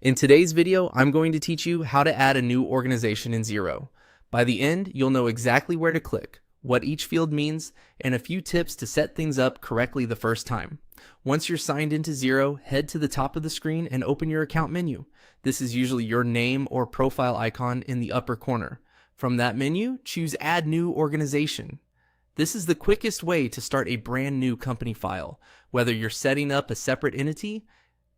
In today's video, I'm going to teach you how to add a new organization in Xero. By the end, you'll know exactly where to click, what each field means, and a few tips to set things up correctly the first time. Once you're signed into Xero, head to the top of the screen and open your account menu. This is usually your name or profile icon in the upper corner. From that menu, choose Add New Organization. This is the quickest way to start a brand new company file, whether you're setting up a separate entity,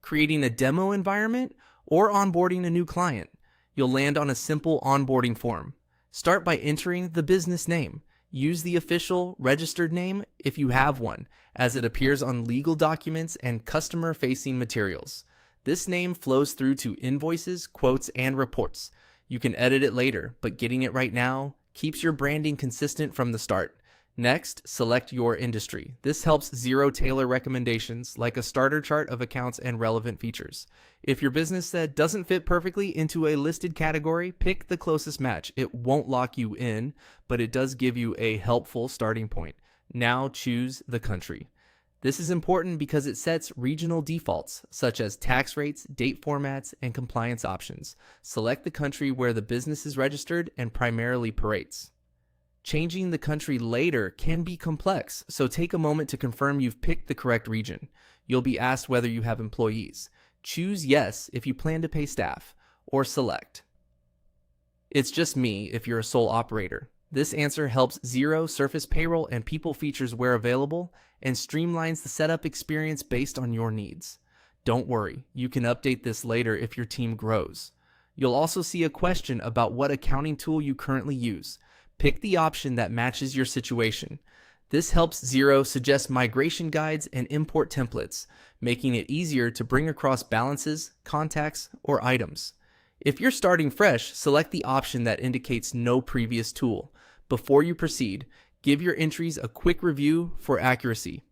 creating a demo environment, or onboarding a new client. You'll land on a simple onboarding form. Start by entering the business name. Use the official registered name if you have one, as it appears on legal documents and customer-facing materials. This name flows through to invoices, quotes, and reports. You can edit it later, but getting it right now keeps your branding consistent from the start. Next, select your industry. This helps Xero tailor recommendations like a starter chart of accounts and relevant features. If your business set doesn't fit perfectly into a listed category, pick the closest match. It won't lock you in, but it does give you a helpful starting point. Now choose the country. This is important because it sets regional defaults, such as tax rates, date formats, and compliance options. Select the country where the business is registered and primarily operates. Changing the country later can be complex, so take a moment to confirm you've picked the correct region. You'll be asked whether you have employees. Choose yes if you plan to pay staff, or select it's just me if you're a sole operator. This answer helps Xero surface payroll and people features where available and streamlines the setup experience based on your needs. Don't worry, you can update this later if your team grows. You'll also see a question about what accounting tool you currently use. Pick the option that matches your situation. This helps Xero suggest migration guides and import templates, making it easier to bring across balances, contacts, or items. If you're starting fresh, select the option that indicates no previous tool. Before you proceed, give your entries a quick review for accuracy.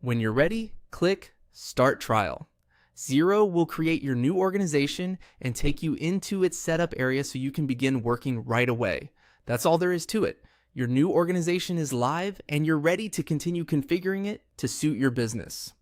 When you're ready, click Start Trial. Xero will create your new organization and take you into its setup area so you can begin working right away. That's all there is to it. Your new organization is live and you're ready to continue configuring it to suit your business.